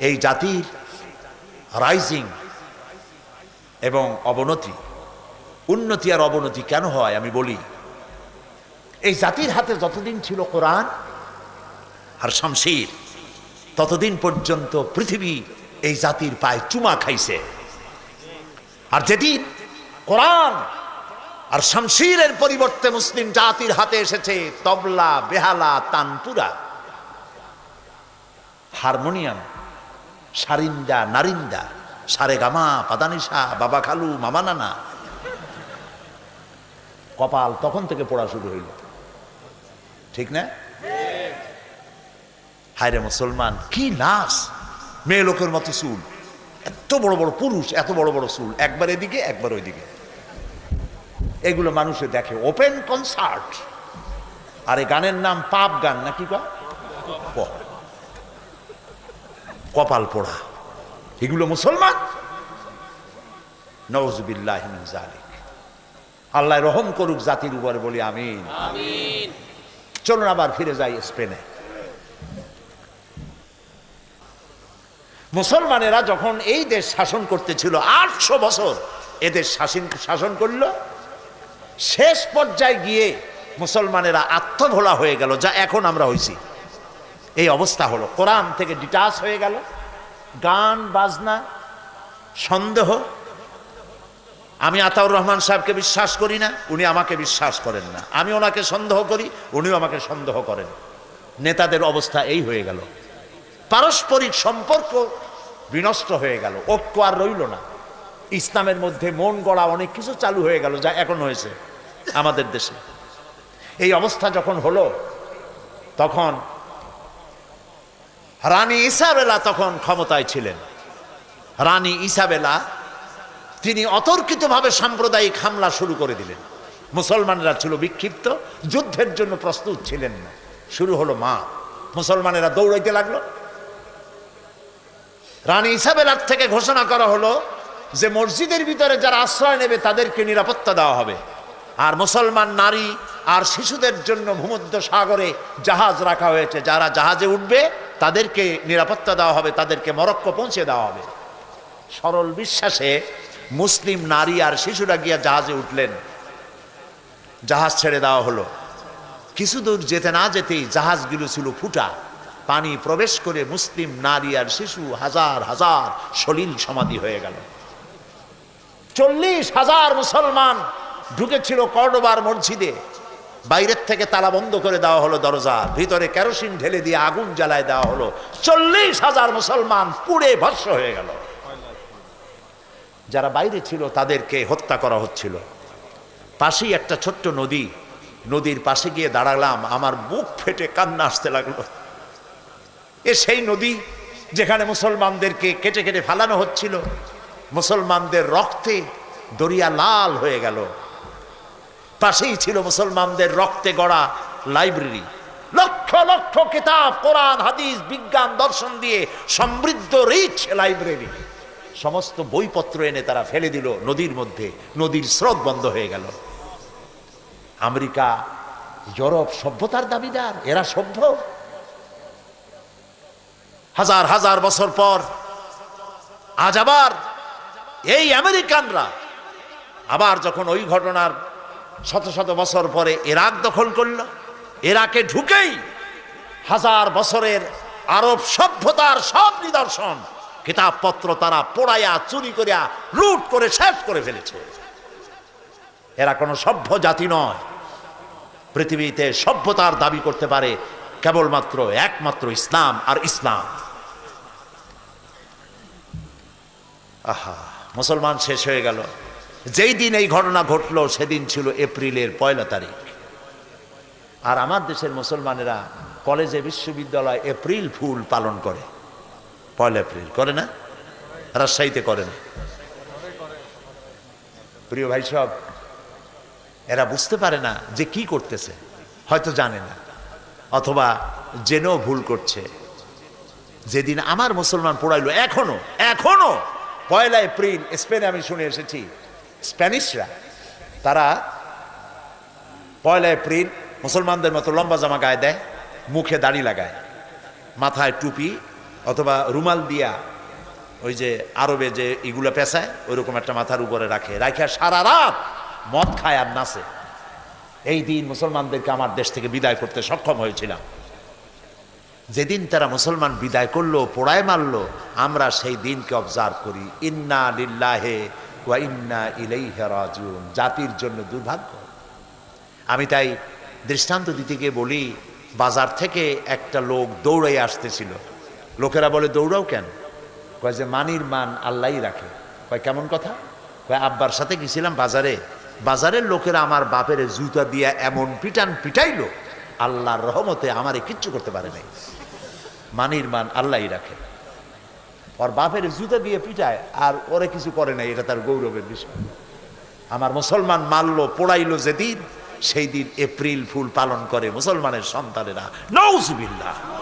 এই জাতির রাইজিং এবং অবনতি, উন্নতি আর অবনতি কেন হয় আমি বলি। এই জাতির হাতে যতদিন ছিল কোরআন আর শামশির, ততদিন পর্যন্ত পৃথিবী এই জাতির পায়ে চুমা খাইছে। আর যেদিন কোরআন আর শামশিরের পরিবর্তে মুসলিম জাতির হাতে এসেছে তবলা, বেহালা, তানপুরা, হারমোনিয়াম, সারিন্দা, নারিন্দা, সারে গামা, পাদানিসা, বাবা খালু, মামা নানা, কপাল তখন থেকে পড়া শুরু হইল, ঠিক না? হায়রে মুসলমান, কি নাচ! মেয়ে লোকের মতো চুল, এত বড় বড় পুরুষ, এত বড় বড় চুল, একবার এদিকে একবার ওইদিকে। এগুলো মানুষে দেখে, ওপেন কনসার্ট। আর এই গানের নাম পাপ গান নাকি? কপাল পোড়া, এগুলো মুসলমান? নাউযুবিল্লাহি মিন যালিক। আল্লাহ রহম করুক জাতির উপরে, বলি আমিন। চলুন আবার ফিরে যাই স্পেনে। মুসলমানেরা যখন এই দেশ শাসন করতেছিল 800 বছর এদেশ শাসন করল, শেষ পর্যায়ে গিয়ে মুসলমানেরা আত্মভোলা হয়ে গেল, যা এখন আমরা হইছি। এই অবস্থা হলো, কোরআন থেকে ডিটাচ হয়ে গেল, গান বাজনা, সন্দেহ। আমি আতাউর রহমান সাহেবকে বিশ্বাস করি না, উনি আমাকে বিশ্বাস করেন না। আমি ওনাকে সন্দেহ করি, উনিও আমাকে সন্দেহ করেন। নেতাদের অবস্থা এই হয়ে গেল, পারস্পরিক সম্পর্ক বিনষ্ট হয়ে গেল, ঐক্য আর রইল না। ইসলামের মধ্যে মন গড়া অনেক কিছু চালু হয়ে গেল, যা এখন হয়েছে আমাদের দেশে। এই অবস্থা যখন হলো, তখন রানী ইসাবেলা তখন ক্ষমতায় ছিলেন। রানী ইসাবেলা তিনি অতর্কিতভাবে সাম্প্রদায়িক হামলা শুরু করে দিলেন। মুসলমানেরা ছিল বিক্ষিপ্ত, যুদ্ধের জন্য প্রস্তুত ছিলেন না। শুরু হলো মুসলমানেরা দৌড়াইতে লাগলো। রানী ইসাবেলার থেকে ঘোষণা করা হলো যে মসজিদের ভিতরে যারা আশ্রয় নেবে তাদেরকে নিরাপত্তা দেওয়া হবে, আর মুসলমান নারী আর শিশুদের জন্য ভূমধ্য সাগরে জাহাজ রাখা হয়েছে, যারা জাহাজে উঠবে তাদেরকে নিরাপত্তা দেওয়া হবে, তাদেরকে মরক্কো পৌঁছে দেওয়া হবে। সরল বিশ্বাসে মুসলিম নারী আর শিশুরা গিয়া জাহাজে উঠলেন। জাহাজ ছেড়ে দেওয়া হলো। কিছু দূর যেতে না যেতেই জাহাজগুলো ছিল ফুটা, পানি প্রবেশ করে মুসলিম নারী আর শিশু হাজার হাজার সলিল সমাধি হয়ে গেল। 40,000 মুসলমান ঢুকেছিল কর্ডোবার মসজিদে। বাইরের থেকে তালা বন্ধ করে দেওয়া হলো দরজা, ভিতরে কেরোসিন ঢেলে দিয়ে আগুন জ্বালায় দেওয়া হলো। 40,000 মুসলমান পুড়ে ভস্ম হয়ে গেল। যারা বাইরে ছিল তাদেরকে হত্যা করা হচ্ছিল। পাশেই একটা ছোট্ট নদী, নদীর পাশে গিয়ে দাঁড়ালাম, আমার বুক ফেটে কান্না আসতে লাগলো। সেই নদী যেখানে মুসলমানদেরকে কেটে কেটে ফালানো হচ্ছিল, মুসলমানদের রক্তে দরিয়া লাল হয়ে গেল। পাশেই ছিল মুসলমানদের রক্তে গড়া লাইব্রেরি, লক্ষ লক্ষ কিতাব, কোরআন, হাদিস, বিজ্ঞান, দর্শন দিয়ে সমৃদ্ধ রিচ লাইব্রেরি। সমস্ত বইপত্র এনে তারা ফেলে দিল নদীর মধ্যে, নদীর স্রোত বন্ধ হয়ে গেল। আমেরিকা, ইউরোপ সভ্যতার দাবিদার, এরা সভ্য। হাজার হাজার বছর পর আজ আবার এই আমেরিকানরা আবার যখন ওই ঘটনার শত শত বছর পরে ইরাক দখল করল, ইরাকে ঢুকেই হাজার বছরের আরব সভ্যতার সব নিদর্শন, কিতাবপত্র তারা পোড়াইয়া, চুরি করিয়া, লুট করে শেষ করে ফেলেছে। এরা কোনো সভ্য জাতি নয়। পৃথিবীতে সভ্যতার দাবি করতে পারে কেবলমাত্র একমাত্র ইসলাম আর ইসলাম। আহা, মুসলমান শেষ হয়ে গেল। যেই দিন এই ঘটনা ঘটলো সেদিন ছিল এপ্রিলের 1 তারিখ। আর আমার দেশের মুসলমানেরা কলেজে, বিশ্ববিদ্যালয় এপ্রিল ফুল পালন করে। 1 এপ্রিল করে না? রাজশাহীতে করে না? প্রিয় ভাই সব, এরা বুঝতে পারে না যে কি করতেছে, হয়তো জানে না, অথবা জেনেও ভুল করছে। যেদিন আমার মুসলমান পোড়াইলো, এখনো 1 এপ্রিল স্পেনে আমি শুনে এসেছি, স্প্যানিশরা তারা 1 এপ্রিল মুসলমানদের মতো লম্বা জামা গায়ে দেয়, মুখে দাড়ি লাগায়, মাথায় টুপি, অথবা রুমাল দিয়া ওই যে আরবে যে এগুলো পেঁচায় ওইরকম একটা মাথার উপরে রাখে, রাখা সারা রাত মদ খায় আর নাচে। এই দিন মুসলমানদেরকে আমার দেশ থেকে বিদায় করতে সক্ষম হয়েছিলাম। যেদিন তারা মুসলমান বিদায় করলো, পোড়ায় মারলো, আমরা সেই দিনকে অবজার্ভ করি। ইন্না লিল্লাহি ওয়া ইন্না ইলাইহি রাজিউন। জাতির জন্য দুর্ভাগ্য। আমি তাই দৃষ্টান্ত দিতে গিয়ে বলি, বাজার থেকে একটা লোক দৌড়াই আসতেছিল। লোকেরা বলে দৌড়াও কেন? কয় যে মানির মান আল্লাহই রাখে। কয় কেমন কথা? কয় আব্বার সাথে গেছিলাম বাজারে, বাজারের লোকেরা আমার বাপের জুতা দিয়া এমন পিটাইলো, আল্লাহর রহমতে আমারে কিচ্ছু করতে পারে নাই। মানির মান আল্লাহই রাখে। ওর বাপের জুতা দিয়ে পিটায় আর ওরে কিছু করে নাই, এটা তার গৌরবের বিষয়। আমার মুসলমান মারলো, পোড়াইলো যেদিন, সেই দিন এপ্রিল ফুল পালন করে মুসলমানের সন্তানেরা। নাউজুবিল্লাহ।